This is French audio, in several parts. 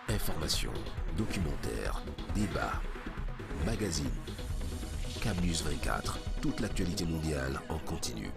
Informations, documentaires, débats, magazines, Camnews 24, toute l'actualité mondiale en continu.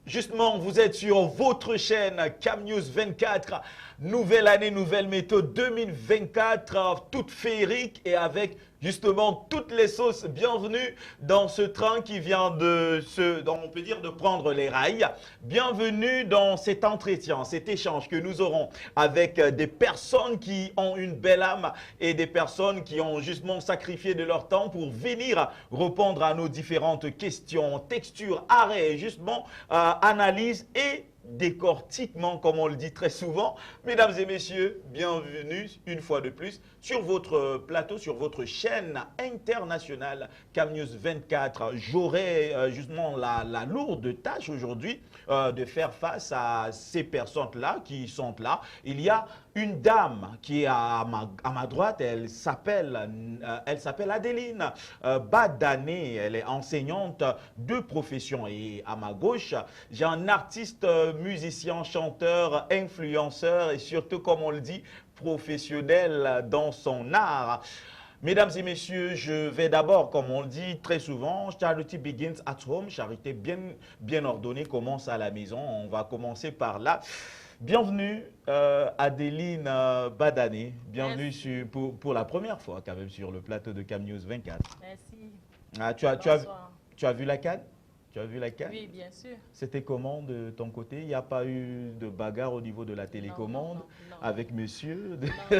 Justement, vous êtes sur votre chaîne Camnews 24, nouvelle année, nouvelle méthode 2024, toute féerique et avec justement toutes les sauces. Bienvenue dans ce train qui vient on peut dire, de prendre les rails. Bienvenue dans cet entretien, cet échange que nous aurons avec des personnes qui ont une belle âme et des personnes qui ont justement sacrifié de leur temps pour venir répondre à nos différentes questions, textures, arrêts, justement, analyse et décortiquement, comme on le dit très souvent. Mesdames et messieurs, bienvenue une fois de plus sur votre plateau, sur votre chaîne internationale Camnews 24. J'aurai justement la lourde tâche aujourd'hui de faire face à ces personnes-là qui sont là. Il y a une dame qui est à ma droite, elle s'appelle Adeline Badané, elle est enseignante de profession. Et à ma gauche, j'ai un artiste, musicien, chanteur, influenceur et surtout, comme on le dit, professionnel dans son art. Mesdames et messieurs, je vais d'abord, comme on le dit très souvent, charity begins at home. Charité bien ordonnée commence à la maison. On va commencer par là. Bienvenue Adeline Badané. Bienvenue pour la première fois quand même sur le plateau de Camnews 24. Merci. Ah, tu as vu la CAN? Tu as vu la CAN? Oui, bien sûr. C'était comment de ton côté? Il n'y a pas eu de bagarre au niveau de la télécommande non, avec monsieur? Non.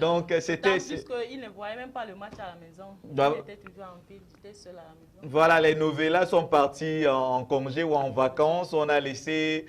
Donc, c'était... Puisqu'il ne voyait même pas le match à la maison. Bah, Il était toujours en ville, j'étais seule à la maison. voilà, les novellas sont partis en congé ou en vacances. On a laissé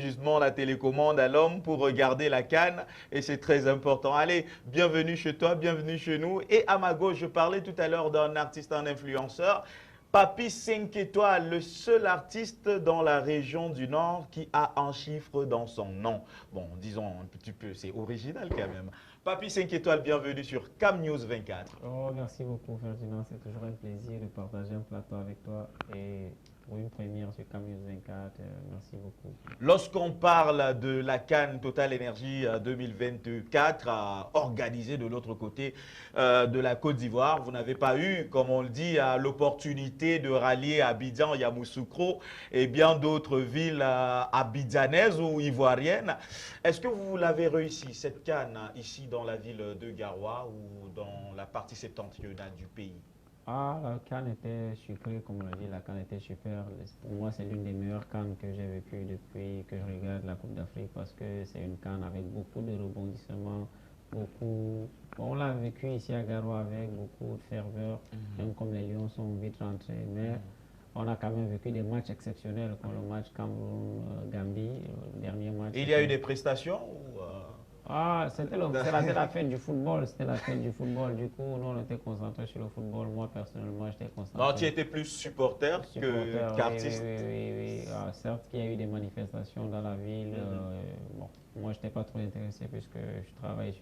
justement la télécommande à l'homme pour regarder la CAN et c'est très important. Allez, bienvenue chez toi, bienvenue chez nous. Et à ma gauche, je parlais tout à l'heure d'un artiste, un influenceur. Papy 5 étoiles, le seul artiste dans la région du Nord qui a un chiffre dans son nom. Bon, disons un petit peu, c'est original quand même. Papy 5 étoiles, bienvenue sur Camnews 24. Oh, merci beaucoup Ferdinand, c'est toujours un plaisir de partager un plateau avec toi et pour une première sur Camnews 24, merci beaucoup. Lorsqu'on parle de la CAN Total Energy 2024, organisée de l'autre côté de la Côte d'Ivoire, vous n'avez pas eu, comme on le dit, l'opportunité de rallier Abidjan, Yamoussoukro et bien d'autres villes abidjanaises ou ivoiriennes. Est-ce que vous l'avez réussi, cette CAN, ici dans la ville de Garoua ou dans la partie septentrionale du pays? Ah, la CAN était super, comme on l'a dit, la CAN était super. Pour moi, c'est l'une des meilleures CAN que j'ai vécues depuis que je regarde la Coupe d'Afrique parce que c'est une CAN avec beaucoup de rebondissements, beaucoup... On l'a vécu ici à Garoua avec beaucoup de ferveur, même comme les Lions sont vite rentrés, mais on a quand même vécu des matchs exceptionnels comme le match Cameroun-Gambie, le dernier match. Il y a eu des prestations ou Ah, c'était la fête du football, c'était la fête du football. Du coup, nous, on était concentrés sur le football. Moi, personnellement, j'étais concentré. Non, tu étais plus supporter qu'artiste. Oui. Ah, certes qu'il y a eu des manifestations dans la ville. Bon, moi, je n'étais pas trop intéressé puisque je travaille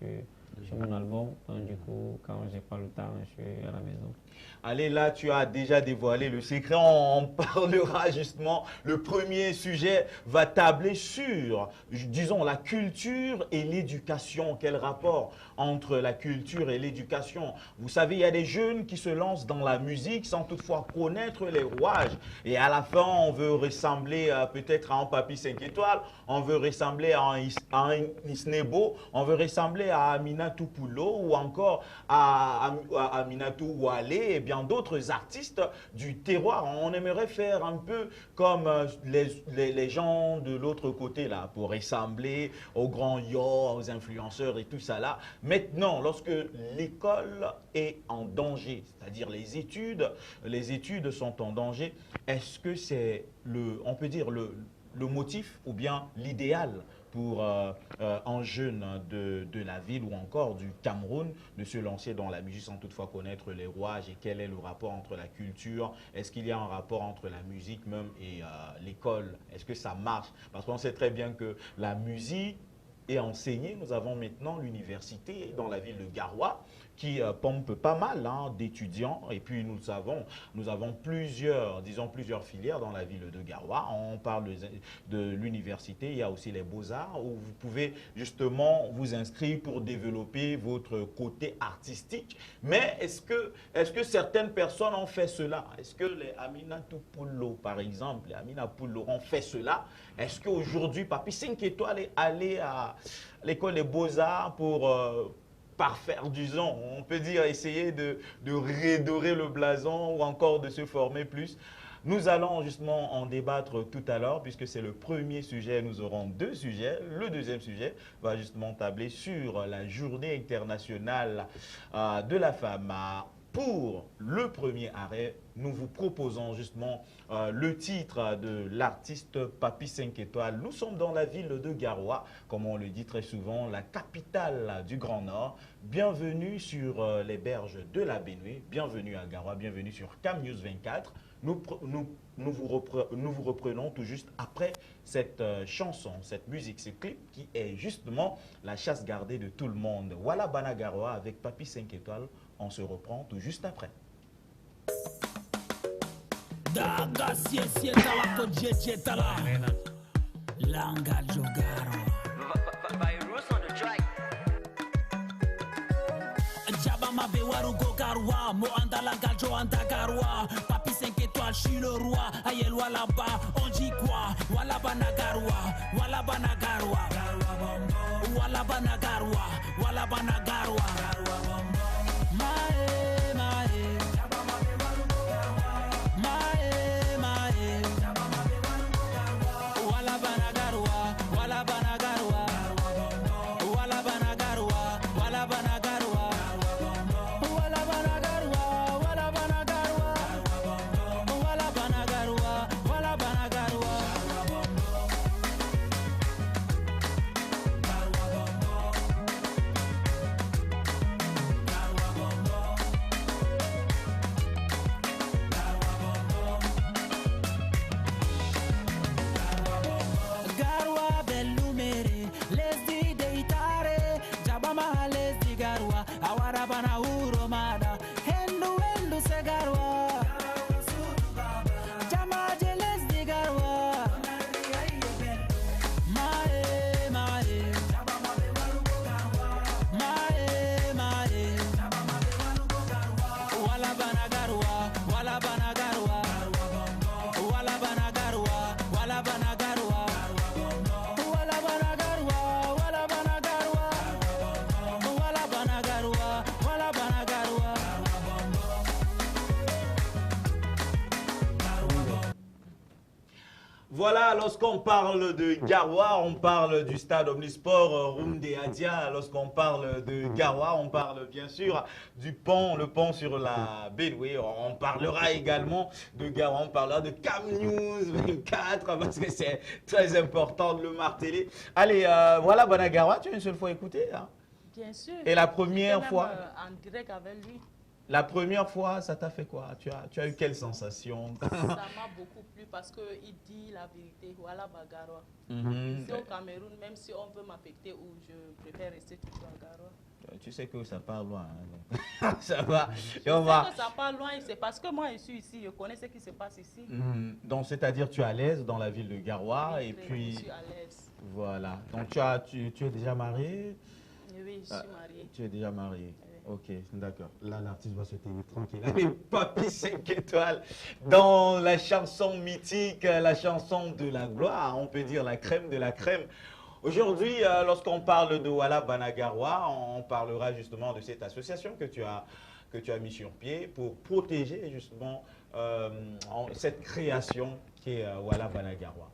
sur mon album. Donc, du coup, quand j'ai pas le temps, je suis à la maison. Allez, là, tu as déjà dévoilé le secret. On parlera justement. Le premier sujet va tabler sur, disons, la culture et l'éducation. Quel rapport entre la culture et l'éducation? Vous savez, il y a des jeunes qui se lancent dans la musique sans toutefois connaître les rouages. Et à la fin, on veut ressembler peut-être à un Papy 5 étoiles. On veut ressembler à un Isnebo. On veut ressembler à Aminatou Poulo ou encore à Aminatou Wale et bien d'autres artistes du terroir. On aimerait faire un peu comme les gens de l'autre côté là, pour ressembler aux grands yo, aux influenceurs et tout ça là. Maintenant, lorsque l'école est en danger, c'est-à-dire les études sont en danger, est-ce que c'est on peut dire le motif ou bien l'idéal pour un jeune de la ville ou encore du Cameroun de se lancer dans la musique sans toutefois connaître les rouages et quel est le rapport entre la culture? Est-ce qu'il y a un rapport entre la musique même et l'école? Est-ce que ça marche? Parce qu'on sait très bien que la musique est enseignée. Nous avons maintenant l'université dans la ville de Garoua qui pompe pas mal hein, d'étudiants. Et puis nous avons plusieurs, disons plusieurs filières dans la ville de Garoua. On parle de l'université, il y a aussi les beaux-arts où vous pouvez justement vous inscrire pour développer votre côté artistique. Mais est-ce que certaines personnes ont fait cela? Est-ce que les Aminatou Poulo, par exemple, les Amina Poulo ont fait cela? Est-ce qu'aujourd'hui, Papi 5 étoiles est allé à l'école des beaux-arts pour parfaire, disons, on peut dire, essayer de redorer le blason ou encore de se former plus? Nous allons justement en débattre tout à l'heure puisque c'est le premier sujet. Nous aurons deux sujets. Le deuxième sujet va justement tabler sur la journée internationale de la femme. Pour le premier arrêt, nous vous proposons justement le titre de l'artiste Papi 5 étoiles. Nous sommes dans la ville de Garoua, comme on le dit très souvent, la capitale du Grand Nord. Bienvenue sur les berges de la Bénuée, bienvenue à Garoua, bienvenue sur Cam News 24. Nous vous reprenons tout juste après cette chanson, cette musique, ce clip qui est justement la chasse gardée de tout le monde. Voilà Bana Garoua avec Papi 5 étoiles. On se reprend tout juste après. Jabama Bewaru Gogarwa, Mo Andala Galjo Andagarwa, Papi 5 étoiles, je suis le roi, Ayel Walaba, on dit quoi? Walabanagarwa, Walabanagarwa, Walabanagarwa, Walabanagarwa, Mae, Mae, Mae, Mae, Walabanagarwa, Walabanagarwa, Walabanagarwa, Walabanagarwa. Voilà, lorsqu'on parle de Garoua, on parle du stade Omnisport Roumdé Adia. Lorsqu'on parle de Garoua, on parle bien sûr du pont, le pont sur la Bénoué. On parlera également de Garoua, on parlera de Cam News 24 parce que c'est très important de le marteler. Allez, voilà, Bana Garoua, tu as une seule fois écouté hein? Bien sûr. Et la première fois En direct avec lui. La première fois, ça t'a fait quoi? Tu as eu quelle sensation? Ça m'a beaucoup plu parce qu'il dit la vérité. Voilà Bagaroua. Ici au Cameroun, même si on veut m'affecter ou je préfère rester toujours à Garoua. Tu sais que ça part loin. Hein, ça va. Je sais que ça part loin, c'est parce que moi je suis ici, je connais ce qui se passe ici. Donc c'est-à-dire tu es à l'aise dans la ville de Garoua Oui, et puis... je suis à l'aise. Voilà. Donc tu es déjà marié? Oui, je suis mariée. Tu es déjà marié. Oui. Ok, d'accord. Là, l'artiste va se tenir tranquille. Allez, Papi 5 étoiles dans la chanson mythique, la chanson de la gloire, on peut dire la crème de la crème. Aujourd'hui, lorsqu'on parle de Wala Banagaroua, on parlera justement de cette association que tu as mis sur pied pour protéger justement cette création qui est Wala Banagaroua.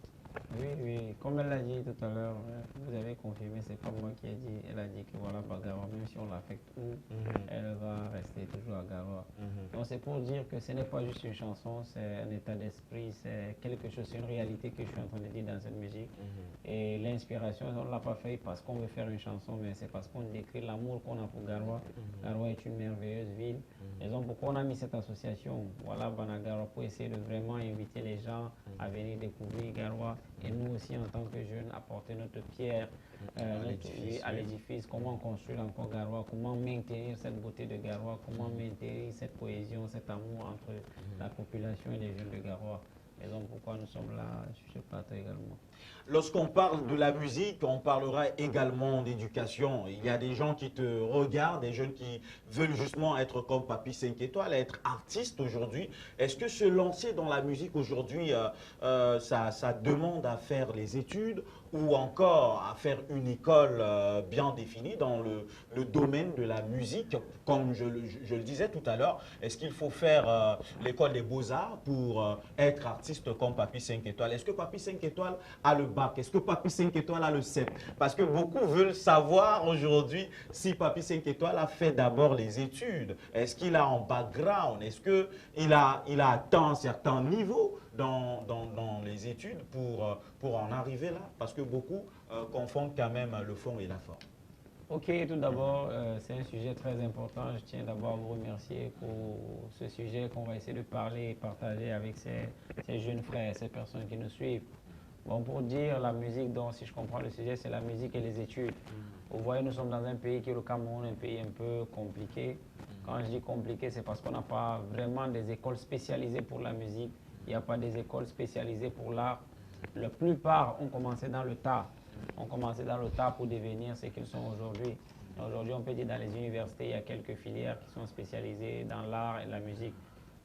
Oui, oui, comme elle l'a dit tout à l'heure, vous avez confirmé, c'est pas moi qui ai dit, elle a dit que voilà, Garoua, même si on l'affecte où, elle va rester toujours à Garoua. Donc c'est pour dire que ce n'est pas juste une chanson, c'est un état d'esprit, c'est quelque chose, c'est une réalité que je suis en train de dire dans cette musique. Et l'inspiration, on ne l'a pas fait parce qu'on veut faire une chanson, mais c'est parce qu'on décrit l'amour qu'on a pour Garoua. Garoua est une merveilleuse ville. Raison pourquoi on a mis cette association, voilà, Banagaroua, pour essayer de vraiment inviter les gens à venir découvrir Garoua. Et nous aussi, en tant que jeunes, apporter notre pierre à l'édifice. Comment construire encore Garoua, comment maintenir cette beauté de Garoua, comment maintenir cette cohésion, cet amour entre la population et les jeunes de Garoua. Et donc, pourquoi nous sommes là sur ce plateau également. Lorsqu'on parle de la musique, on parlera également d'éducation. Il y a des gens qui te regardent, des jeunes qui veulent justement être comme Papy 5 étoiles, être artiste aujourd'hui. Est-ce que se lancer dans la musique aujourd'hui, ça demande à faire les études ou encore à faire une école bien définie dans le domaine de la musique? Comme je le disais tout à l'heure, est-ce qu'il faut faire l'école des beaux-arts pour être artiste comme Papy 5 étoiles? Est-ce que Papy 5 étoiles a le bac? Est-ce que Papy 5 étoiles a le CEP? Parce que beaucoup veulent savoir aujourd'hui si Papy 5 étoiles a fait d'abord les études. Est-ce qu'il a un background? Est-ce qu'il a atteint un certain niveau dans les études pour en arriver là? Parce que beaucoup confondent quand même le fond et la forme. Ok, tout d'abord, c'est un sujet très important. Je tiens d'abord à vous remercier pour ce sujet qu'on va essayer de parler et partager avec ces jeunes frères, ces personnes qui nous suivent. Bon, pour dire la musique, donc, si je comprends le sujet, c'est la musique et les études. Vous voyez, nous sommes dans un pays qui est le Cameroun, un pays un peu compliqué. Quand je dis compliqué, c'est parce qu'on n'a pas vraiment des écoles spécialisées pour la musique. Il n'y a pas des écoles spécialisées pour l'art. La plupart ont commencé dans le tas. On commençait dans le tas pour devenir ce qu'ils sont aujourd'hui. Aujourd'hui, on peut dire dans les universités, il y a quelques filières qui sont spécialisées dans l'art et la musique.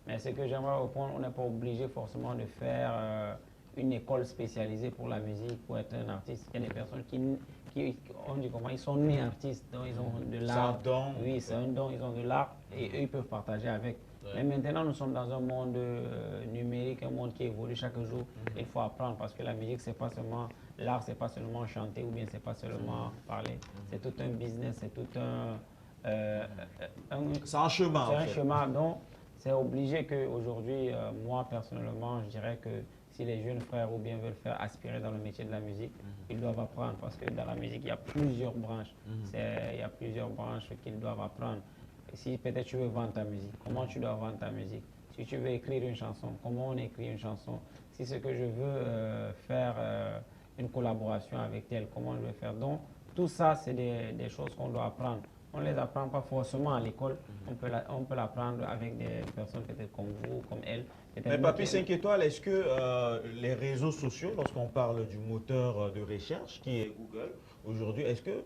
Mais ce que j'aimerais reprendre, on n'est pas obligé forcément de faire une école spécialisée pour la musique, pour être un artiste. Il y a des personnes on dit comment, ils sont nés artistes, donc ils ont de l'art. C'est un don. Oui, c'est un don, ils ont de l'art et eux, ils peuvent partager avec. Mais maintenant, nous sommes dans un monde numérique, un monde qui évolue chaque jour. Il faut apprendre parce que la musique, c'est pas seulement l'art, c'est pas seulement chanter ou bien c'est pas seulement parler. C'est tout un business, c'est tout c'est un chemin. C'est un chemin. Donc, c'est obligé qu'aujourd'hui, moi personnellement, je dirais que si les jeunes frères ou bien veulent faire aspirer dans le métier de la musique, ils doivent apprendre parce que dans la musique, il y a plusieurs branches. Il y a plusieurs branches qu'ils doivent apprendre. Et si peut-être tu veux vendre ta musique, comment tu dois vendre ta musique? Si tu veux écrire une chanson, comment on écrit une chanson? Si c'est que je veux faire une collaboration avec tel, comment je vais faire? Donc, tout ça, c'est des choses qu'on doit apprendre. On ne les apprend pas forcément à l'école, on peut l'apprendre avec des personnes peut-être comme vous, comme elle. Mais Papy 5 étoiles, est-ce que les réseaux sociaux, lorsqu'on parle du moteur de recherche qui est Google aujourd'hui, est-ce que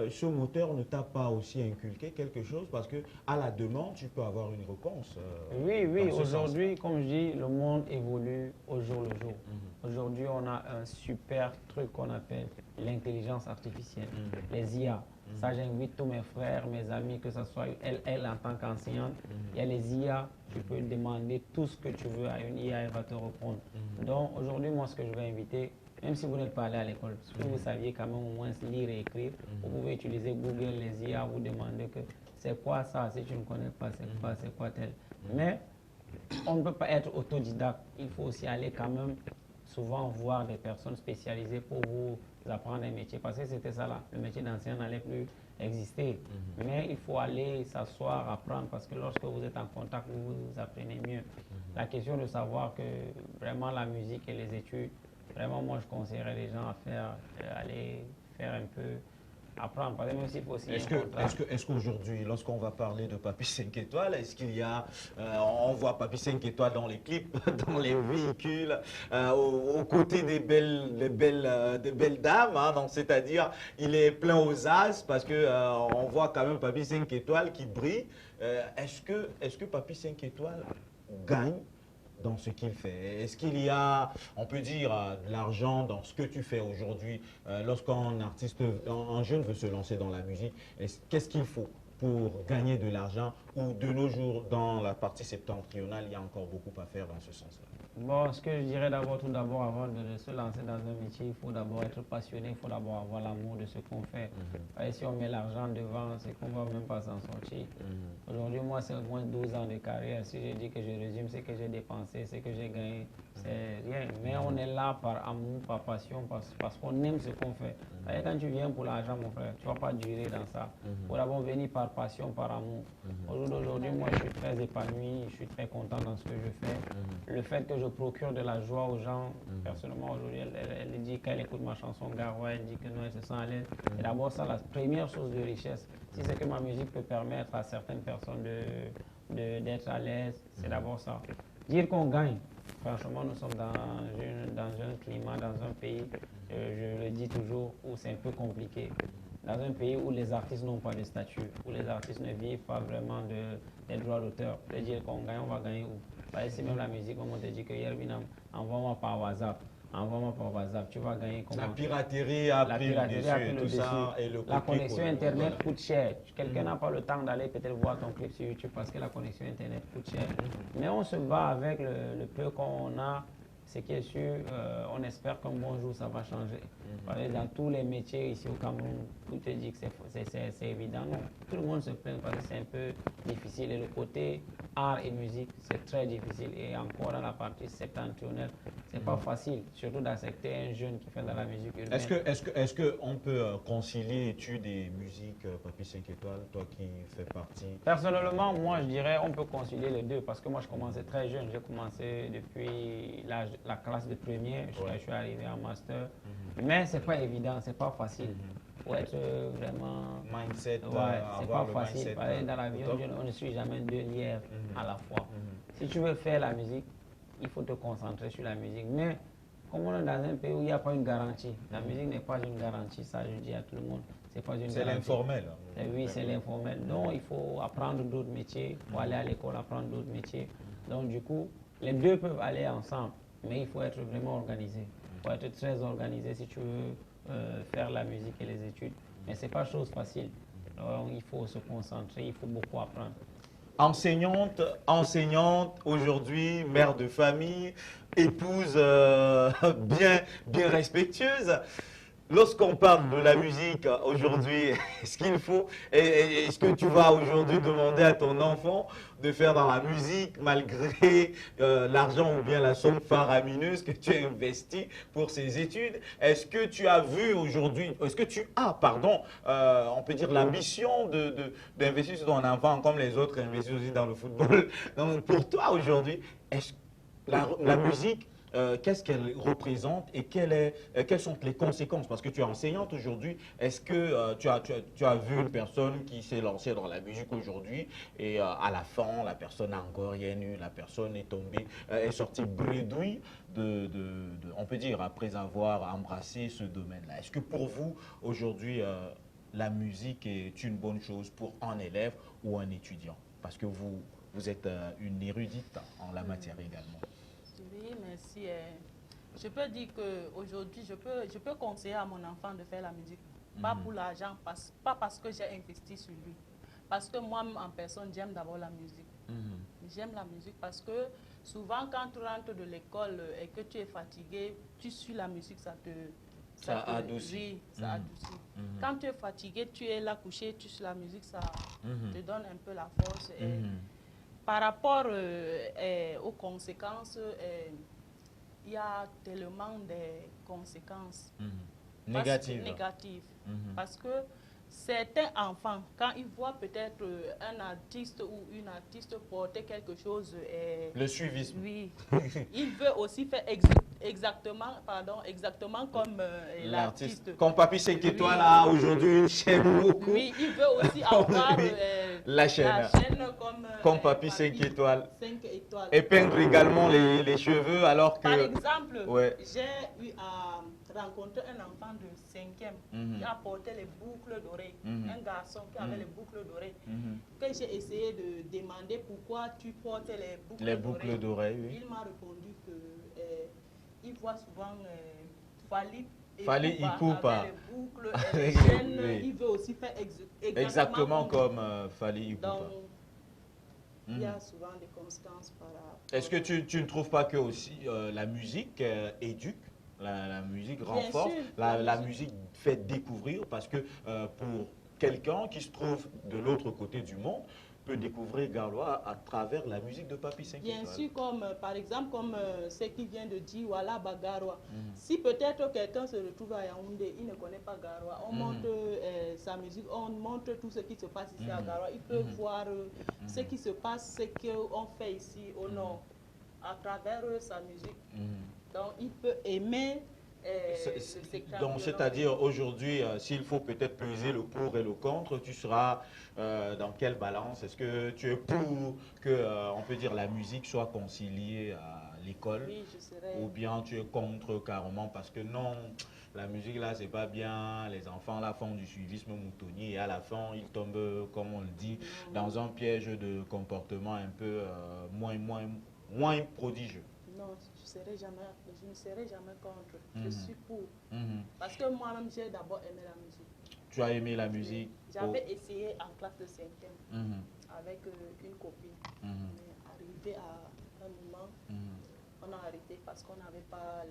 ce moteur ne t'a pas aussi inculqué quelque chose? Parce que à la demande, tu peux avoir une réponse. Oui, aujourd'hui, comme je dis, le monde évolue au jour le jour. Aujourd'hui, on a un super truc qu'on appelle l'intelligence artificielle, les IA. Ça, j'invite tous mes frères, mes amis, que ce soit elle en tant qu'enseignante. Il y a les IA, tu peux demander tout ce que tu veux à une IA, elle va te répondre. Donc aujourd'hui, moi, ce que je vais inviter, même si vous n'êtes pas allé à l'école, parce que vous saviez quand même au moins lire et écrire, vous pouvez utiliser Google, les IA, vous demander que c'est quoi ça, si tu ne connais pas, c'est quoi tel. Mais on ne peut pas être autodidacte, il faut aussi aller quand même souvent voir des personnes spécialisées pour vous apprendre un métier, parce que c'était ça là, le métier d'enseignant n'allait plus exister. Mais il faut aller s'asseoir, apprendre, parce que lorsque vous êtes en contact, vous apprenez mieux. La question de savoir que vraiment la musique et les études, vraiment moi je conseillerais les gens à aller faire un peu, apprendre, parce que même s'il faut aussi Est-ce qu'aujourd'hui, lorsqu'on va parler de Papy 5 étoiles, est-ce qu'il y a, on voit Papy 5 étoiles dans les clips, dans les véhicules, aux côtés des belles dames, hein, c'est-à-dire il est plein aux as parce que on voit quand même Papy 5 étoiles qui brille. Est-ce que Papy 5 étoiles gagne dans ce qu'il fait? Est-ce qu'il y a, on peut dire, de l'argent dans ce que tu fais aujourd'hui? Lorsqu'un artiste, un jeune veut se lancer dans la musique, qu'est-ce qu'il faut pour gagner de l'argent? Ou de nos jours, dans la partie septentrionale, il y a encore beaucoup à faire dans ce sens-là? Bon, ce que je dirais tout d'abord, avant de se lancer dans un métier, il faut d'abord être passionné, il faut d'abord avoir l'amour de ce qu'on fait. Et si on met l'argent devant, c'est qu'on ne va même pas s'en sortir. Aujourd'hui, moi, c'est au moins 12 ans de carrière. Si je dis que je résume ce que j'ai dépensé, ce que j'ai gagné, C'est rien. Mais on est là par amour, par passion, parce qu'on aime ce qu'on fait. Et quand tu viens pour l'argent, mon frère, tu ne vas pas durer dans ça. Il faut d'abord venir par passion, par amour. Aujourd'hui, moi, je suis très épanoui, je suis très content dans ce que je fais. Le fait que je procure de la joie aux gens, personnellement, aujourd'hui, elle dit qu'elle écoute ma chanson Garoua, elle dit que non, elle se sent à l'aise. C'est d'abord ça, la première source de richesse. Si c'est que ma musique peut permettre à certaines personnes d'être à l'aise, c'est d'abord ça. Dire qu'on gagne, franchement, nous sommes dans un climat, dans un pays, je le dis toujours, où c'est un peu compliqué. Dans un pays où les artistes n'ont pas de statut, où les artistes ne vivent pas vraiment des droits d'auteur. De dire qu'on gagne, on va gagner où? C'est même la musique, comme on te dit que hier, envoie-moi par WhatsApp. Envoie-moi par WhatsApp, tu vas gagner comment? La piraterie a pris le dessus, tout ça. Et le la connexion Internet coûte cher. Quelqu'un n'a pas le temps d'aller peut-être voir ton clip sur YouTube parce que la connexion Internet coûte cher. Mais on se bat avec le peu qu'on a. Ce qui est sûr, on espère qu'un bon jour ça va changer. Dans tous les métiers ici au Cameroun, tout te dit que c'est évident. Non, tout le monde se plaint parce que c'est un peu difficile. Et le côté art et musique, c'est très difficile. Et encore dans la partie septentrionale, c'est pas facile, surtout d'accepter un jeune qui fait de la musique urbaine. Est-ce qu'on peut concilier études et musique, Papy 5 étoiles, toi qui fais partie? Personnellement, moi je dirais on peut concilier les deux parce que moi je commençais très jeune. J'ai commencé depuis la classe de première, je suis arrivé en master. Mais c'est pas évident, c'est pas facile. Faut être vraiment. Mindset, c'est pas facile. Dans la vie, on ne suit jamais deux lièvres à la fois. Si tu veux faire la musique, il faut te concentrer sur la musique. Mais comme on est dans un pays où il n'y a pas une garantie, la musique n'est pas une garantie, ça je dis à tout le monde. C'est pas une garantie. C'est l'informel. Oui, c'est l'informel. Donc il faut apprendre d'autres métiers, il faut aller à l'école apprendre d'autres métiers. Donc du coup, les deux peuvent aller ensemble, mais il faut être vraiment organisé. Il faut être très organisé si tu veux faire la musique et les études. Mais ce n'est pas chose facile. Donc il faut se concentrer, il faut beaucoup apprendre. Enseignante, aujourd'hui, mère de famille, épouse bien respectueuse. Lorsqu'on parle de la musique aujourd'hui, est-ce que tu vas aujourd'hui demander à ton enfant de faire dans la musique malgré l'argent ou bien la somme faramineuse que tu as investie pour ses études? Est-ce que tu as vu aujourd'hui, on peut dire l'ambition d'investir sur ton enfant comme les autres investissent aussi dans le football? Donc pour toi aujourd'hui, est-ce la musique, qu'est-ce qu'elle représente et quelles sont les conséquences? Parce que tu es enseignante aujourd'hui. Est-ce que tu as vu une personne qui s'est lancée dans la musique aujourd'hui et à la fin, la personne n'a encore rien eu, la personne est tombée, est sortie bredouille on peut dire, après avoir embrassé ce domaine-là? Est-ce que pour vous, aujourd'hui, la musique est une bonne chose pour un élève ou un étudiant? Parce que vous êtes une érudite en la matière également. Oui, merci. Je peux dire qu'aujourd'hui, je peux conseiller à mon enfant de faire la musique. Pas pour l'argent, pas parce que j'ai investi sur lui. Parce que moi, en personne, j'aime d'abord la musique. J'aime la musique parce que souvent, quand tu rentres de l'école et que tu es fatigué, tu suis la musique, ça adoucit. Ça adoucit. Quand tu es fatigué, tu es là couché, tu suis la musique, ça te donne un peu la force. Et par rapport aux conséquences, il y a tellement de conséquences négatives. Parce que certains enfants, quand ils voient peut-être un artiste ou une artiste porter quelque chose... le suivisme. Oui. Il veut aussi faire exactement comme l'artiste. Comme Papy 5 étoiles a aujourd'hui une chaîne beaucoup. Oui, il veut aussi avoir la chaîne comme Papy 5 étoiles. 5 étoiles. Et peindre également les cheveux alors que... Par exemple, j'ai eu à rencontrer un enfant de 5e qui a porté les boucles d'oreilles. Un garçon qui avait les boucles d'oreilles. Que j'ai essayé de demander pourquoi tu portes les boucles d'oreilles. Oui. Il m'a répondu qu'il voit souvent Fally Ipupa avec les boucles et les chaînes. Il veut aussi faire exactement comme Fally Ipupa. Donc, il y a souvent des conséquences par rapport. Est-ce que tu ne trouves pas que aussi la musique éduque? La musique renforce, la musique fait découvrir, parce que pour quelqu'un qui se trouve de l'autre côté du monde, peut découvrir Garoua à travers la musique de Papy 5 Bien étoiles. sûr, comme par exemple, comme ce qui vient de dire, voilà, Garoua. Si peut-être quelqu'un se retrouve à Yaoundé, il ne connaît pas Garoua, on montre sa musique, on montre tout ce qui se passe ici à Garoua, il peut voir ce qui se passe, ce qu'on fait ici au nord, à travers sa musique. Donc, il peut aimer le secteur. Donc, c'est-à-dire aujourd'hui, s'il faut peut-être peser le pour et le contre, tu seras dans quelle balance? Est-ce que tu es pour que, on peut dire, la musique soit conciliée à l'école? Oui, je serais. Ou bien tu es contre carrément parce que non, la musique là, c'est pas bien, les enfants là font du suivisme moutonnier et à la fin, ils tombent, comme on le dit, dans un piège de comportement un peu moins prodigieux. Non, je ne serai jamais contre. Je suis pour. Parce que moi-même, j'ai d'abord aimé la musique. Tu as aimé la musique? J'avais essayé en classe de 5e avec une copine. Mais arrivé à un moment, on a arrêté parce qu'on n'avait pas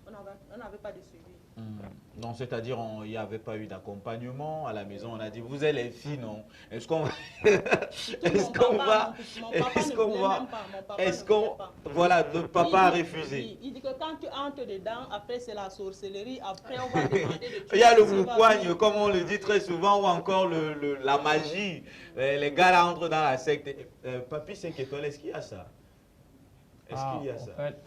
on n'avait pas de suivi. Non, c'est-à-dire il n'y avait pas eu d'accompagnement à la maison. On a dit, vous êtes les filles, non? Est-ce qu'on voilà, le papa a refusé. Il dit que quand tu entres dedans, après c'est la sorcellerie, après on va demander de Il y a le moukouagne, comme on le dit très souvent, ou encore la magie. Les gars là entrent dans la secte. Papy 5 étoiles, est-ce qu'il y a ça? Est-ce qu'il y a ça? En fait,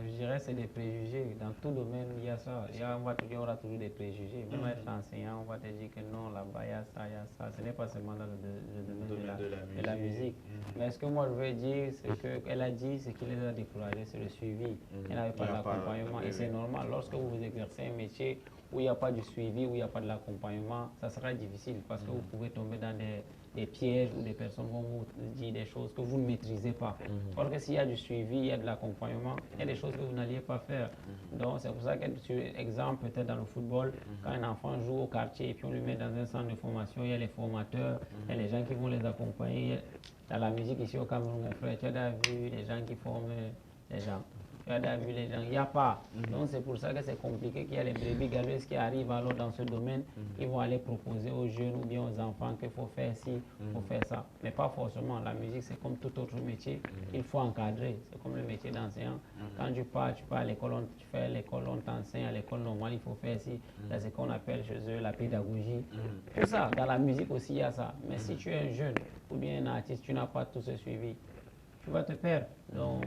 je dirais que c'est des préjugés. Dans tout domaine, il y a ça. Il y aura toujours des préjugés. Même être enseignant, on va te dire que non, là-bas, il y a ça, il y a ça. Ce n'est pas seulement dans le domaine de la musique. Mais ce que moi je veux dire, c'est qu'elle a dit, c'est qu'il les a découragés, c'est le suivi. Elle n'avait pas d'accompagnement. Et c'est normal. Lorsque vous exercez un métier où il n'y a pas de suivi, où il n'y a pas de l'accompagnement, ça sera difficile parce que vous pouvez tomber dans des pièges où des personnes vont vous dire des choses que vous ne maîtrisez pas. Parce que s'il y a du suivi, il y a de l'accompagnement, il y a des choses que vous n'alliez pas faire. Donc c'est pour ça que, exemple, peut-être dans le football, quand un enfant joue au quartier et puis on lui met dans un centre de formation, il y a les formateurs, il y a les gens qui vont les accompagner. Dans la musique ici au Cameroun, mon frère, tu as vu les gens qui forment les gens. Vu les gens, il n'y a pas. Donc c'est pour ça que c'est compliqué qu'il y a les brebis galeuses qui arrivent alors dans ce domaine. Ils vont aller proposer aux jeunes ou bien aux enfants qu'il faut faire ci, il faut faire ça. Mais pas forcément. La musique, c'est comme tout autre métier. Il faut encadrer. C'est comme le métier d'enseignant. Quand tu pars à l'école, tu fais l'école, on t'enseigne à l'école normale, il faut faire ci. C'est ce qu'on appelle chez eux la pédagogie. Tout ça, dans la musique aussi, il y a ça. Mais si tu es un jeune ou bien un artiste, tu n'as pas tout ce suivi, tu vas te perdre. Donc,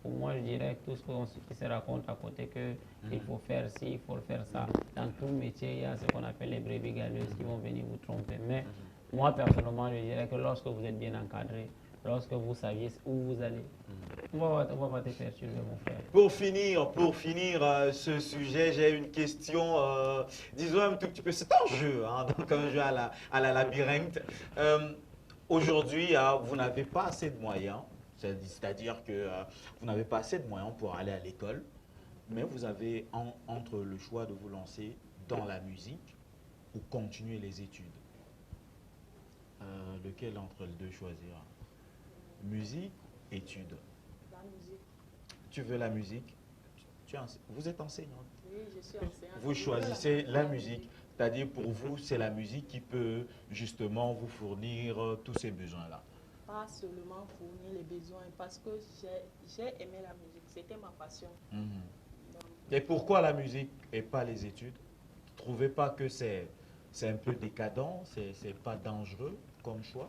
pour moi, je dirais que tout ce qui se raconte à côté, qu'il faut faire ci, il faut faire ça. Dans tout métier, il y a ce qu'on appelle les brebis galeuses qui vont venir vous tromper. Mais moi, personnellement, je dirais que lorsque vous êtes bien encadré, lorsque vous saviez où vous allez, on va pas te perturber, mon frère. Pour finir ce sujet, j'ai une question, disons un tout petit peu, c'est un jeu, hein, donc un jeu à la labyrinthe. Aujourd'hui, vous n'avez pas assez de moyens, c'est-à-dire que vous n'avez pas assez de moyens pour aller à l'école, mais vous avez entre le choix de vous lancer dans la musique ou continuer les études. Lequel entre les deux choisir? Musique, études? La musique. Tu veux la musique? Vous êtes enseignante? Oui, je suis enseignante. Vous choisissez la musique. C'est-à-dire pour vous, c'est la musique qui peut justement vous fournir tous ces besoins-là. Pas seulement fournir les besoins, parce que j'ai aimé la musique, c'était ma passion. Et pourquoi la musique et pas les études? Vous ne trouvez pas que c'est un peu décadent, c'est pas dangereux comme choix?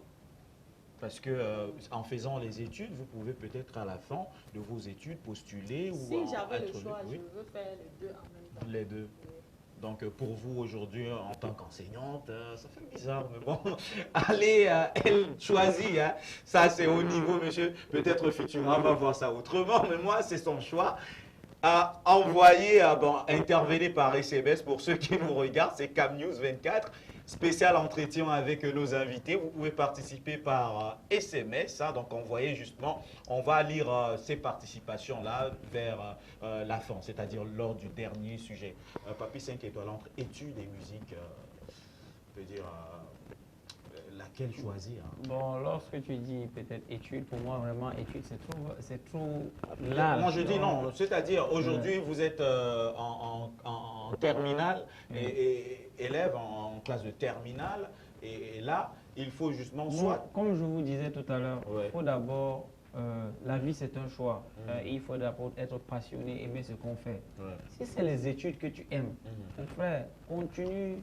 Parce que en faisant les études, vous pouvez peut-être à la fin de vos études postuler si ou j'avais le être choix, oui. je veux faire les deux en même temps. Les deux. Oui. Donc pour vous aujourd'hui en tant qu'enseignante, ça fait bizarre, mais bon, allez, elle choisit, hein. Ça c'est au niveau, monsieur, peut-être futurement on va voir ça autrement, mais moi c'est son choix. Envoyez, intervenez par SMS pour ceux qui nous regardent, c'est CamNews 24, spécial entretien avec nos invités. Vous pouvez participer par SMS, hein, donc envoyez justement, on va lire ces participations-là vers la fin, c'est-à-dire lors du dernier sujet. Papy 5 étoiles entre études et musique, on peut dire laquelle choisir? Bon, lorsque tu dis peut-être études, pour moi vraiment études c'est trop large. Moi je dis non, c'est-à-dire aujourd'hui vous êtes en terminale et élève en classe de terminale et là il faut justement Moi, soit... comme je vous disais tout à l'heure, Ouais. il faut d'abord, la vie c'est un choix. Il faut d'abord être passionné, aimer ce qu'on fait. Ouais. Si c'est les études que tu aimes, mon frère, continue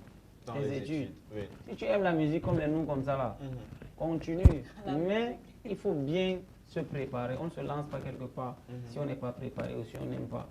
Dans tes les études. Oui. Si tu aimes la musique comme les noms comme ça là, continue. Mais il faut bien se préparer. On ne se lance pas quelque part si on n'est pas préparé ou si on n'aime pas.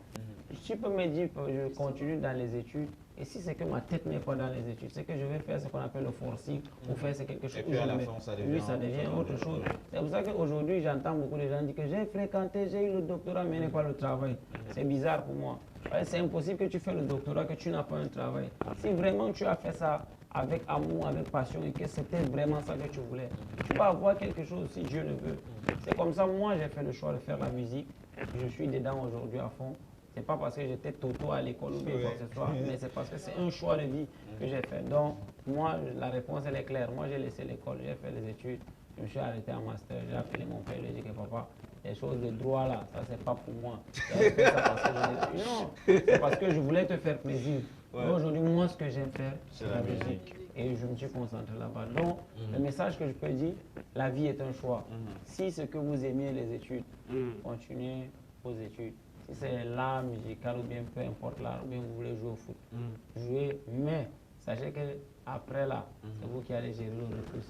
Tu peux me dire que je continue dans les études. Et si c'est que ma tête n'est pas dans les études, c'est que je vais faire ce qu'on appelle le forcing ou faire c'est quelque chose puis à la fin, ça devient ça devient autre chose. C'est pour ça qu'aujourd'hui, j'entends beaucoup de gens dire que j'ai fréquenté, j'ai eu le doctorat, mais n'est pas le travail. C'est bizarre pour moi. Ouais, c'est impossible que tu fasses le doctorat, que tu n'as pas un travail. Si vraiment tu as fait ça avec amour, avec passion et que c'était vraiment ça que tu voulais, tu vas avoir quelque chose si Dieu le veut. C'est comme ça, moi, j'ai fait le choix de faire la musique. Je suis dedans aujourd'hui à fond. C'est pas parce que j'étais toto à l'école ou bien quoi que ce soit, mais c'est parce que c'est un choix de vie que j'ai fait. Donc, moi, la réponse, elle est claire. Moi, j'ai laissé l'école, j'ai fait les études, je me suis arrêté en master, j'ai appelé mon père, je lui ai dit que papa, les choses de droit là, ça c'est pas pour moi. Non, c'est parce que je voulais te faire plaisir. Ouais. Aujourd'hui, moi, ce que j'aime faire, C'est la musique. Et je me suis concentré là-bas. Donc, le message que je peux dire, la vie est un choix. Si ce que vous aimez les études, continuez vos études. Si c'est l'art musical ou bien peu importe l'art, ou bien vous voulez jouer au foot, jouez, mais sachez que après là, c'est vous qui allez gérer le plus.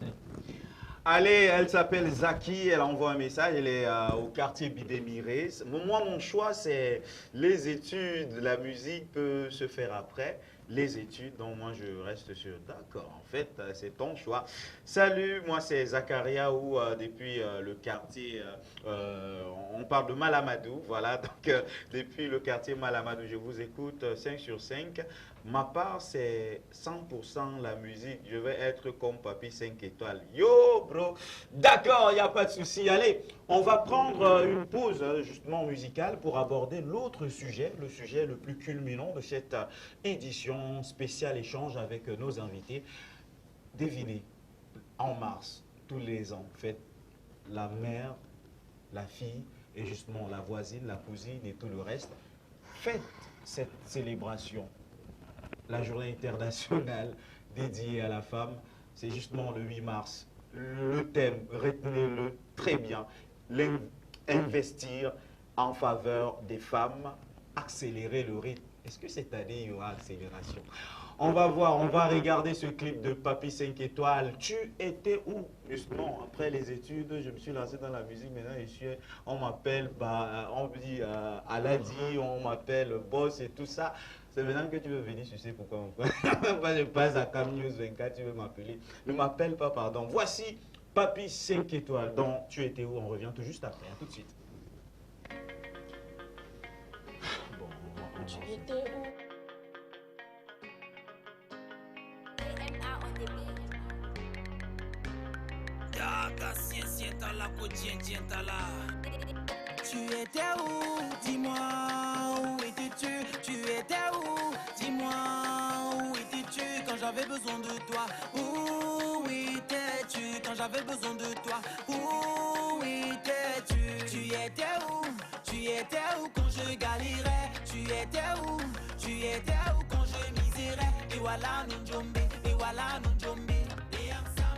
Allez, elle s'appelle Zaki, elle envoie un message, elle est au quartier Bidémiré. Moi, mon choix, c'est les études, la musique peut se faire après. Les études, donc moi je reste sur d'accord, en fait c'est ton choix. Salut, moi c'est Zakaria ou depuis le quartier, on parle de Malamadou, voilà, donc depuis le quartier Malamadou, je vous écoute 5 sur 5. Ma part c'est 100% la musique, je vais être comme Papy 5 étoiles. Yo bro, d'accord, il n'y a pas de souci. Allez, on va prendre une pause justement musicale pour aborder l'autre sujet, le sujet le plus culminant de cette édition spéciale échange avec nos invités. Devinez, en mars, tous les ans, fête la mère, la fille et justement la voisine, la cousine et tout le reste. Faites cette célébration. La journée internationale dédiée à la femme, c'est justement le 8 mars. Le thème, retenez-le très bien, investir en faveur des femmes, accélérer le rythme. Est-ce que cette année, il y aura accélération? On va voir, on va regarder ce clip de Papy 5 étoiles. Tu étais où? Justement, après les études, je me suis lancé dans la musique. Maintenant, on m'appelle, on me dit Aladi, on m'appelle Boss et tout ça. C'est maintenant que tu veux venir, tu sais pourquoi. Je passe à Cam News 24, tu veux m'appeler. Ne m'appelle pas, pardon. Voici Papy 5 étoiles. Donc, tu étais où? On revient tout juste après, tout de suite. Bon, Tu étais où? Tu étais où? Dis-moi, où étais-tu? Tu étais où? Dis-moi, où étais-tu quand j'avais besoin de toi? Où étais-tu quand j'avais besoin de toi? Où étais-tu? Tu étais où? Tu étais où quand je galérais? Tu étais où? Tu étais où quand je misérais? Et voilà nous Njombe, et voilà nous Njombe,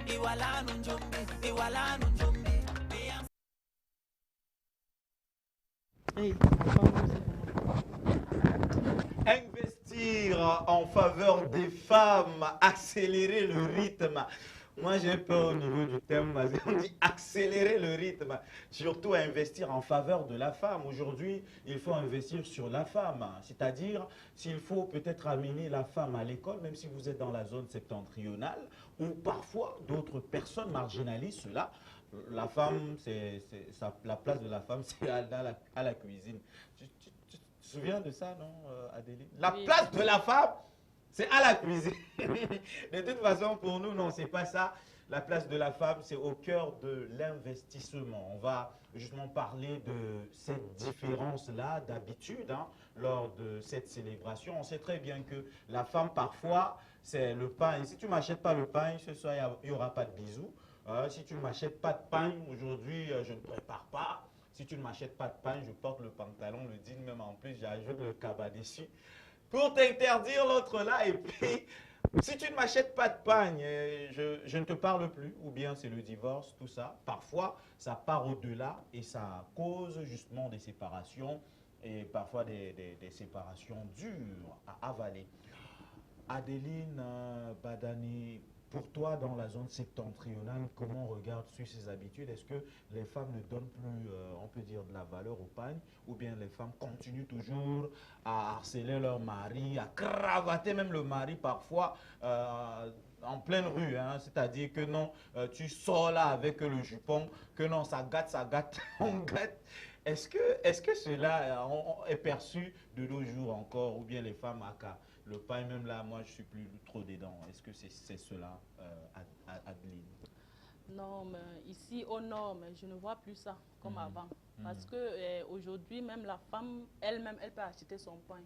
et voilà nous Njombe, et voilà nous Njombe. Investir en faveur des femmes, accélérer le rythme. Moi, j'ai peur au niveau du thème, parce qu'on dit accélérer le rythme. Surtout investir en faveur de la femme. Aujourd'hui, il faut investir sur la femme. C'est-à-dire, s'il faut peut-être amener la femme à l'école, même si vous êtes dans la zone septentrionale, ou parfois d'autres personnes marginalisent cela. La femme, la place de la femme, c'est à la cuisine. Tu te souviens de ça, non, Adélie? La place de la femme, c'est à la cuisine. De toute façon, pour nous, non, c'est pas ça. La place de la femme, c'est au cœur de l'investissement. On va justement parler de cette différence-là d'habitude lors de cette célébration. On sait très bien que la femme, parfois, c'est le pain. Et si tu ne m'achètes pas le pain, ce soir, il n'y aura pas de bisous. Si tu ne m'achètes pas de pain, aujourd'hui, je ne prépare pas. Si tu ne m'achètes pas de pain, je porte le pantalon, le jean, même en plus, j'ajoute le cabas dessus pour t'interdire l'autre là. Et puis, Si tu ne m'achètes pas de pain, je ne te parle plus, ou bien c'est le divorce, tout ça. Parfois, ça part au-delà et ça cause justement des séparations et parfois des séparations dures à avaler. Adeline Badani, pour toi, dans la zone septentrionale, comment regardes-tu ces habitudes? Est-ce que les femmes ne donnent plus, on peut dire, de la valeur au pain, ou bien les femmes continuent toujours à harceler leur mari, à cravater même le mari parfois en pleine rue, hein? C'est-à-dire que non, tu sors là avec le jupon, que non, ça gâte, on gâte. Est-ce que cela est perçu de nos jours encore, ou bien les femmes à le pain, même là, moi, je suis plus trop dedans. Est-ce que c'est cela, Adeline? Non, mais ici au nord, mais je ne vois plus ça comme avant. Parce que aujourd'hui, même la femme elle-même, elle peut acheter son pain.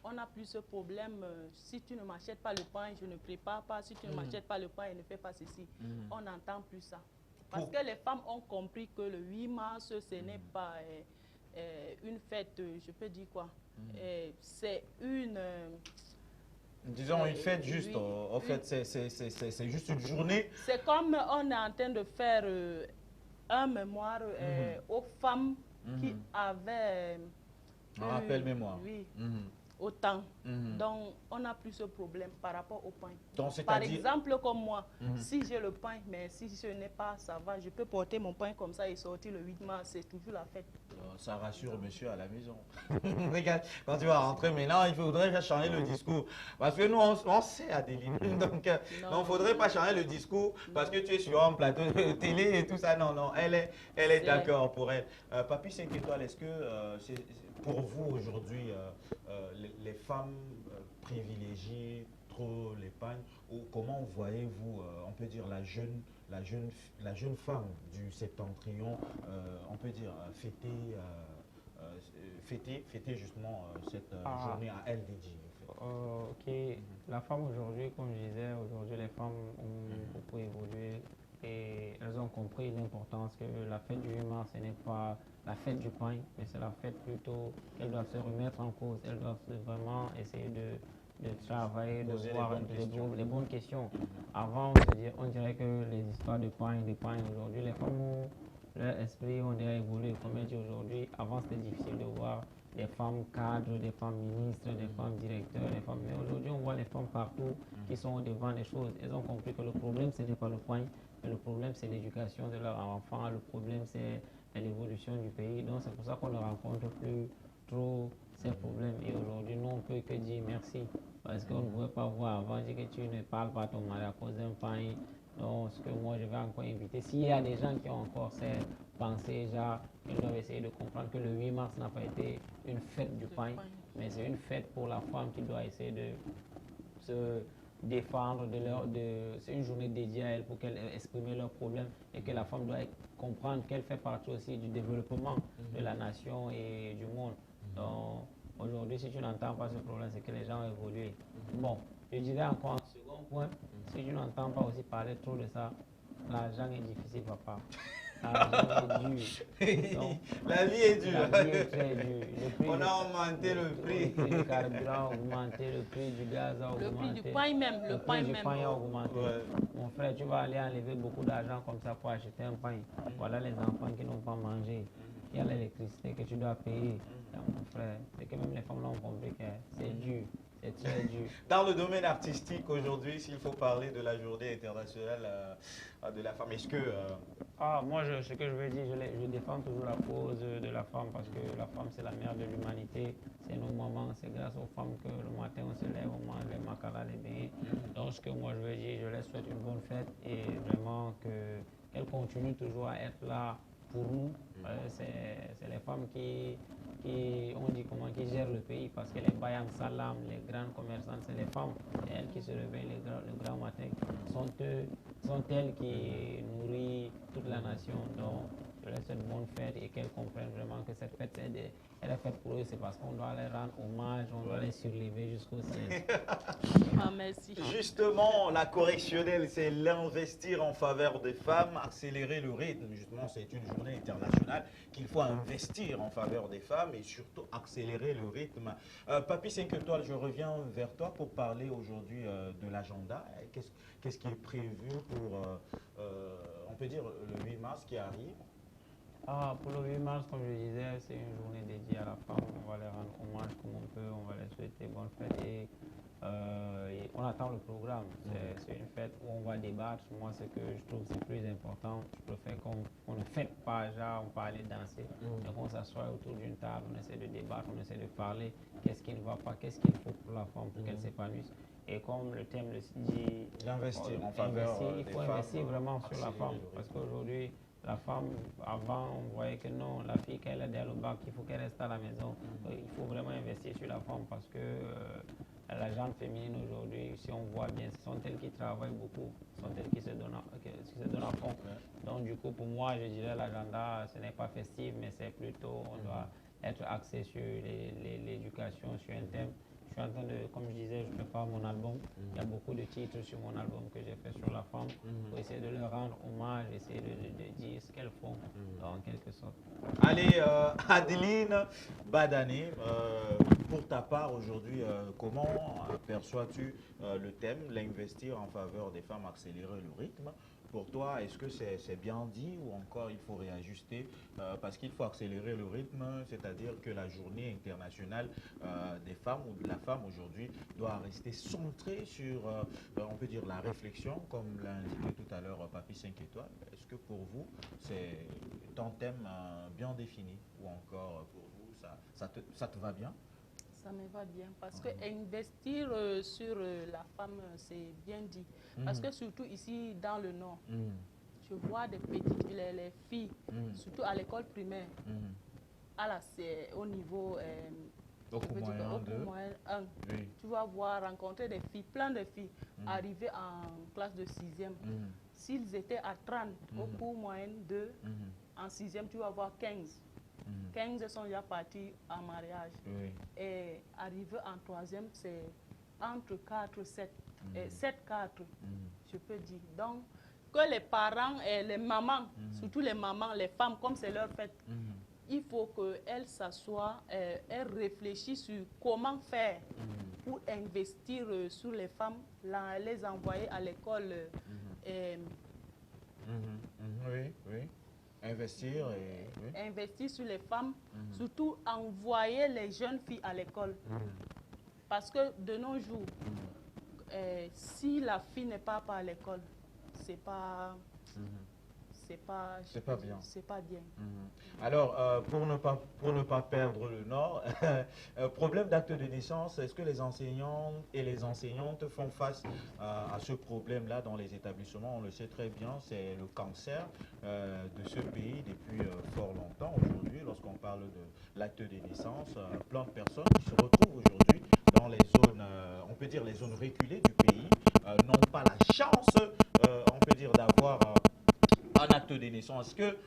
On n'a plus ce problème. Si tu ne m'achètes pas le pain, je ne prépare pas. Si tu ne m'achètes pas le pain, je ne fais pas ceci. On n'entend plus ça. Parce que les femmes ont compris que le 8 mars, ce n'est pas une fête, je peux dire quoi. C'est une... Disons une fête juste, oui, en fait, c'est juste une journée. C'est comme on est en train de faire un mémoire aux femmes qui avaient... Un rappel mémoire. Oui, autant. Donc, on n'a plus ce problème par rapport au pain. Donc, par exemple, comme moi, si j'ai le pain, mais si ce n'est pas, ça va, je peux porter mon pain comme ça et sortir le 8 mars, c'est toujours la fête. Ça rassure monsieur à la maison. Regarde, quand tu vas rentrer maintenant, il faudrait changer le discours. Parce que nous, on sait, Adeline. Donc, il ne faudrait pas changer le discours parce que tu es sur un plateau de télé et tout ça. Non, non, elle est d'accord pour elle. Papy 5 étoiles, est-ce que pour vous aujourd'hui, les femmes privilégient trop l'épargne, ou comment voyez-vous, on peut dire, la jeune femme du septentrion, on peut dire, fêter justement cette journée à elle dédiée? Ok, la femme aujourd'hui, comme je disais, aujourd'hui les femmes ont beaucoup évolué et elles ont compris l'importance que la fête du 8 mars, ce n'est pas la fête du pain, mais c'est la fête plutôt qu'elles doivent se remettre en cause, elles doivent vraiment essayer de travailler, de voir les bonnes questions. Avant, on dirait que les histoires de pain, aujourd'hui, les femmes ont leur esprit, on dirait évolué. Comme elle dit aujourd'hui, avant c'était difficile de voir des femmes cadres, des femmes ministres, des femmes directeurs, des femmes. Mais aujourd'hui, on voit les femmes partout qui sont devant les choses. Elles ont compris que le problème, ce n'est pas le pain, mais le problème, c'est l'éducation de leurs enfants. Le problème, c'est l'évolution du pays. Donc, c'est pour ça qu'on ne rencontre plus trop ces problèmes. Et aujourd'hui, nous, on ne peut que dire merci. Parce qu'on ne pouvait pas voir avant, dire que tu ne parles pas à ton mari à cause d'un pain. Donc, ce que moi, je vais encore inviter. S'il y a des gens qui ont encore ces pensées, genre, ils doivent essayer de comprendre que le 8 mars n'a pas été une fête du pain, mais c'est une fête pour la femme qui doit essayer de se défendre, c'est une journée dédiée à elle pour qu'elle exprime leurs problèmes et que la femme doit comprendre qu'elle fait partie aussi du développement de la nation et du monde. Donc, aujourd'hui, si tu n'entends pas ce problème, c'est que les gens ont évolué. Bon, je dirais encore un second point, si tu n'entends pas aussi parler trop de ça, l'argent est difficile, papa. L'argent est dur. Donc, la vie est dure. La vie est très dure. On a augmenté le prix. Le prix du carburant a augmenté, le prix du gaz a augmenté. Le prix du pain même, le prix du pain a augmenté. Ouais. Mon frère, tu vas aller enlever beaucoup d'argent comme ça pour acheter un pain. Voilà les enfants qui n'ont pas mangé. Il y a l'électricité que tu dois payer. Mon frère, c'est que même les femmes l'ont compris que c'est dur. C'est très dur. Dans le domaine artistique, aujourd'hui, s'il faut parler de la journée internationale de la femme, est-ce que... moi, ce que je veux dire, je défends toujours la cause de la femme parce que la femme, c'est la mère de l'humanité. C'est nos mamans, c'est grâce aux femmes que le matin, on se lève, on mange les macaras, les beignets. Donc, ce que moi, je veux dire, je leur souhaite une bonne fête et vraiment qu'elles continuent toujours à être là pour nous. C'est les femmes qui gèrent le pays parce que les Bayam Salam, les grandes commerçantes, c'est les femmes. C'est elles qui se réveillent le grand matin. Sont elles qui nourrissent toute la nation. Donc, leur souhaite une bonne fête et qu'elles comprennent vraiment que cette fête, elle est faite pour eux, c'est parce qu'on doit les rendre hommage, on doit les surlever jusqu'au ciel. Ah, merci. Justement, la correctionnelle, c'est l'investir en faveur des femmes, accélérer le rythme. Justement, c'est une journée internationale qu'il faut investir en faveur des femmes et surtout accélérer le rythme. Papy 5 étoiles, je reviens vers toi pour parler aujourd'hui de l'agenda. Qu'est-ce qui est prévu pour, on peut dire, le 8 mars qui arrive? Pour le 8 mars, comme je disais, c'est une journée dédiée à la femme. On va les rendre hommage comme on peut, on va les souhaiter bonne fête et on attend le programme. C'est une fête où on va débattre. Moi, ce que je trouve c'est plus important, je préfère qu'on ne fête pas, genre on va aller danser. Donc on s'assoit autour d'une table, on essaie de débattre, on essaie de parler. Qu'est-ce qui ne va pas, qu'est-ce qu'il faut pour la femme pour qu'elle s'épanouisse. Et comme le thème le dit, D'investir en faveur il faut investir vraiment sur la femme. Parce qu'aujourd'hui, la femme, avant, on voyait que non, la fille, quand elle est derrière le bac, il faut qu'elle reste à la maison. Il faut vraiment investir sur la femme parce que la gente féminine aujourd'hui, si on voit bien, ce sont elles qui travaillent beaucoup, ce sont elles qui se donnent à fond. Donc du coup, pour moi, je dirais l'agenda, ce n'est pas festif, mais c'est plutôt, on doit être axé sur l'éducation, sur un thème. Je suis en train de, comme je disais, je prépare mon album. Il y a beaucoup de titres sur mon album que j'ai fait sur la femme pour essayer de leur rendre hommage, essayer de dire ce qu'elles font, en quelque sorte. Allez, Adeline Badane, pour ta part aujourd'hui, comment perçois-tu le thème, l'investir en faveur des femmes, accélérer le rythme? Pour toi, est-ce que c'est bien dit ou encore il faut réajuster parce qu'il faut accélérer le rythme, c'est-à-dire que la journée internationale des femmes ou de la femme aujourd'hui doit rester centrée sur, on peut dire, la réflexion, comme l'a indiqué tout à l'heure Papy 5 étoiles. Est-ce que pour vous, c'est un thème bien défini ou encore pour vous, ça te va bien? Ça me va bien parce que investir sur la femme, c'est bien dit. Parce que surtout ici dans le Nord, je vois des petites les filles, surtout à l'école primaire, au niveau au moyen 1. Oui. Tu vas rencontrer des filles, plein de filles, arriver en classe de 6e. S'ils étaient à 30 au cours moyen 2, en 6e, tu vas voir 15. 15 sont déjà partis en mariage. Et arriver en 3e, c'est entre 4 et 7. 7-4, je peux dire. Donc, que les parents et les mamans, surtout les mamans, les femmes, comme c'est leur fête, il faut qu'elles s'assoient, elles réfléchissent sur comment faire pour investir sur les femmes, les envoyer à l'école. Oui. Investir investir sur les femmes, surtout envoyer les jeunes filles à l'école. Parce que de nos jours, si la fille n'est pas à l'école, c'est pas bien. C'est pas bien. Alors, pour ne pas perdre le Nord, problème d'acte de naissance, est-ce que les enseignants et les enseignantes font face à ce problème-là dans les établissements? On le sait très bien, c'est le cancer de ce pays depuis fort longtemps. Aujourd'hui, lorsqu'on parle de l'acte de naissance, plein de personnes qui se retrouvent aujourd'hui dans les zones, on peut dire les zones reculées du pays, n'ont pas la chance, on peut dire, d'avoir un acte de naissance. Est-ce que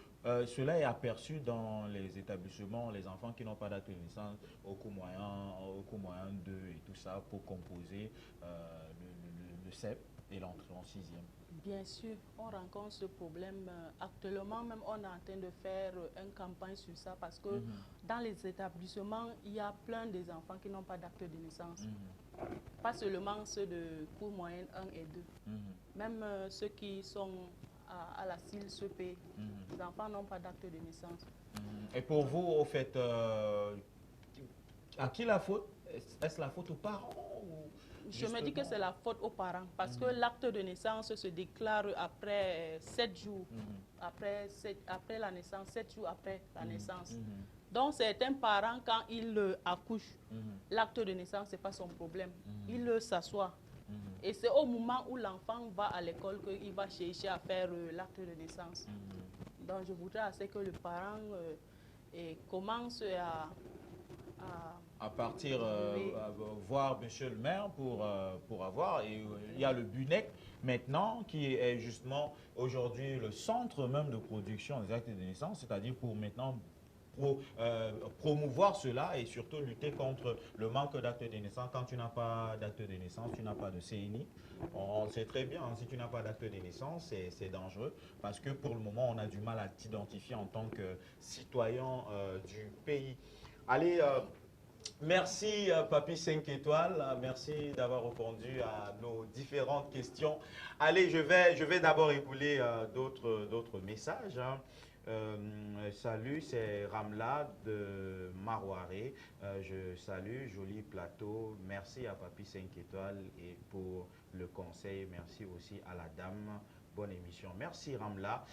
cela est aperçu dans les établissements, les enfants qui n'ont pas d'acte de naissance au cours moyen 2 et tout ça pour composer le CEP et l'entrée en 6e? Bien sûr, on rencontre ce problème. Actuellement, même on est en train de faire une campagne sur ça parce que dans les établissements, il y a plein des enfants qui n'ont pas d'acte de naissance. Pas seulement ceux de cours moyenne 1 et 2. Même ceux qui sont à la CIL-CP, les enfants n'ont pas d'acte de naissance. Et pour vous, au fait, à qui la faute? Est-ce la faute aux parents ou je me dis que c'est la faute aux parents parce que l'acte de naissance se déclare après 7 jours, après la naissance, 7 jours après la naissance. Donc certains parents, quand ils accouchent, l'acte de naissance, ce n'est pas son problème. Ils s'assoient. Et c'est au moment où l'enfant va à l'école qu'il va chercher à faire l'acte de naissance. Donc je voudrais assez que le parent commence à partir voir monsieur le maire pour avoir, et il y a le BUNEC maintenant, qui est justement aujourd'hui le centre même de production des actes de naissance, c'est-à-dire pour maintenant promouvoir cela et surtout lutter contre le manque d'actes de naissance. Quand tu n'as pas d'acte de naissance, tu n'as pas de CNI. On sait très bien, hein, si tu n'as pas d'acte de naissance, c'est dangereux parce que pour le moment, on a du mal à t'identifier en tant que citoyen du pays. Allez, merci Papy 5 étoiles, merci d'avoir répondu à nos différentes questions. Allez, je vais d'abord écouler d'autres messages. Hein. Salut, c'est Ramla de Marouaré. Je salue, joli plateau. Merci à Papy 5 étoiles et pour le conseil. Merci aussi à la dame. Bonne émission. Merci Ramla.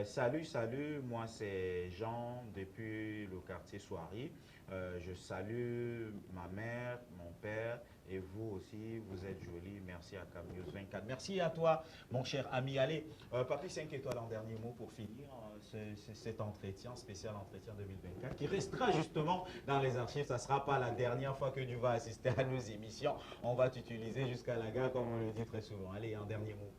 Salut, moi c'est Jean depuis le quartier Soirée. Je salue ma mère, mon père et vous aussi, vous êtes jolis. Merci à CamNews 24. Merci à toi, mon cher ami. Allez, Papy 5 étoiles en dernier mot pour finir cet entretien, spécial entretien 2024, qui restera justement dans les archives. Ça ne sera pas la dernière fois que tu vas assister à nos émissions. On va t'utiliser jusqu'à la gare, comme on le dit très souvent. Allez, en dernier mot.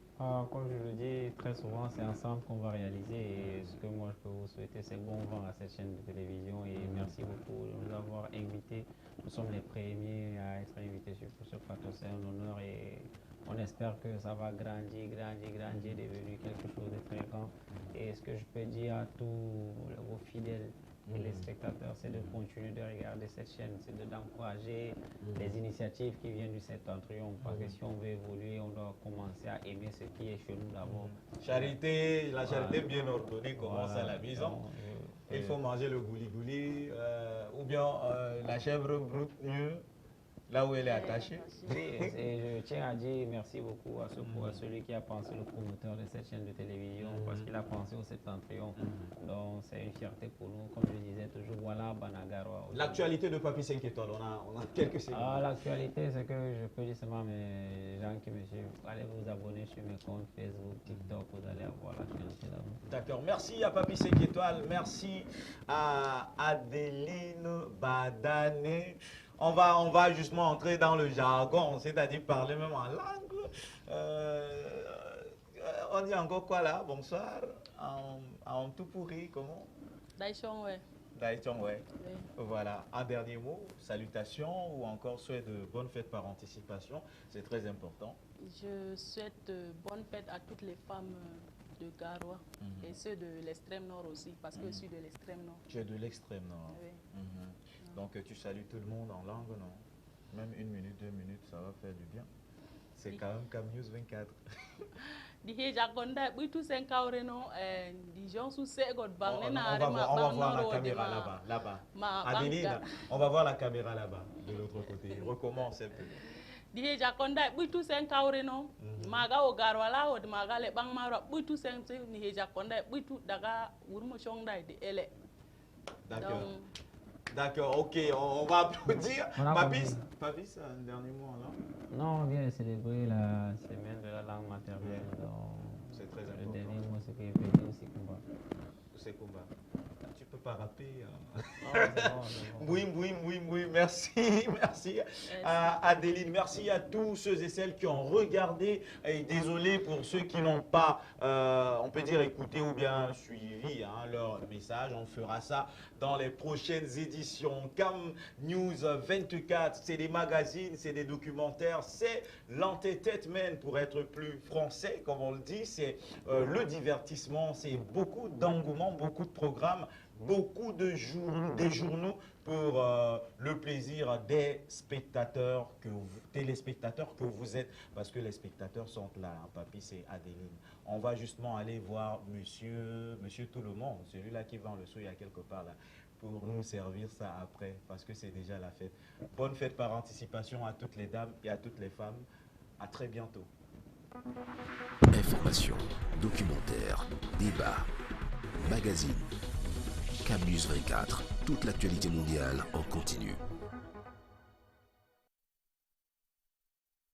Comme je le dis très souvent, c'est ensemble qu'on va réaliser et ce que moi je peux vous souhaiter, c'est bon vent à cette chaîne de télévision et merci beaucoup de nous avoir invités. Nous sommes les premiers à être invités sur ce plateau, c'est un honneur et on espère que ça va grandir, devenir quelque chose de très grand. Et ce que je peux dire à tous vos fidèles et les spectateurs, c'est de continuer de regarder cette chaîne, c'est d'encourager les initiatives qui viennent du Septentrion. Parce que si on veut évoluer, on doit commencer à aimer ce qui est chez nous d'abord. Charité, la charité bien ordonnée commence à la maison. Il faut manger le gouli-gouli ou bien la chèvre broute mieux là où elle est attachée. Et je tiens à dire merci beaucoup à celui qui a pensé, le promoteur de cette chaîne de télévision, parce qu'il a pensé au Septentrion. Donc c'est une fierté pour nous, comme je disais toujours, voilà Banagaroa. L'actualité de Papy 5 étoiles, on a quelques secondes. L'actualité, c'est que je peux dire seulement mes gens qui me suivent, allez vous abonner sur mes comptes Facebook, TikTok, vous allez avoir l'actualité là-bas. D'accord, merci à Papy 5 étoiles, merci à Adeline Badane. On va justement entrer dans le jargon, c'est-à-dire parler même en langue. On dit encore quoi là? Bonsoir. En tout pourri, comment? Daïchon, ouais. Daïchon, ouais. Oui. Voilà. Un dernier mot, salutations ou encore souhait de bonnes fêtes par anticipation. C'est très important. Je souhaite bonne fête à toutes les femmes de Garoua et ceux de l'extrême nord aussi, parce que je suis de l'extrême nord. Tu es de l'extrême nord. Oui. Donc tu salues tout le monde en langue, non? Même 1 minute, 2 minutes, ça va faire du bien. C'est quand même CamNews 24. On va voir la caméra là-bas. Adeline, on va voir la caméra là-bas, de l'autre côté. Recommence un peu. Dihe jakonda buitu sen kawre no maga o garwala o maga le bang mara buitu sen ni jakonda buitu daga wurmo chongda de ele. D'accord. D'accord, ok, on va applaudir. Papy, c'est un dernier mot là? Non, on vient de célébrer la semaine de la langue maternelle. C'est très important. Le dernier mot, c'est qu'il peut dire c'est combat. C'est combat. Tu peux pas rapper. Bon. Oui, merci à Adeline, merci à tous ceux et celles qui ont regardé et désolé pour ceux qui n'ont pas, on peut dire écouté ou bien suivi leur message. On fera ça dans les prochaines éditions. CamNews 24, c'est des magazines, c'est des documentaires, c'est l'entertainment pour être plus français, comme on le dit, c'est le divertissement, c'est beaucoup d'engouement, beaucoup de programmes, beaucoup de des journaux pour le plaisir des spectateurs, téléspectateurs que vous êtes, parce que les spectateurs sont là. Papy, c'est Adeline. On va justement aller voir monsieur tout le monde, celui-là qui vend le soya quelque part là, pour nous servir ça après, parce que c'est déjà la fête. Bonne fête par anticipation à toutes les dames et à toutes les femmes. À très bientôt. Informations, documentaires, débats, magazines. CamNews 24, toute l'actualité mondiale en continu.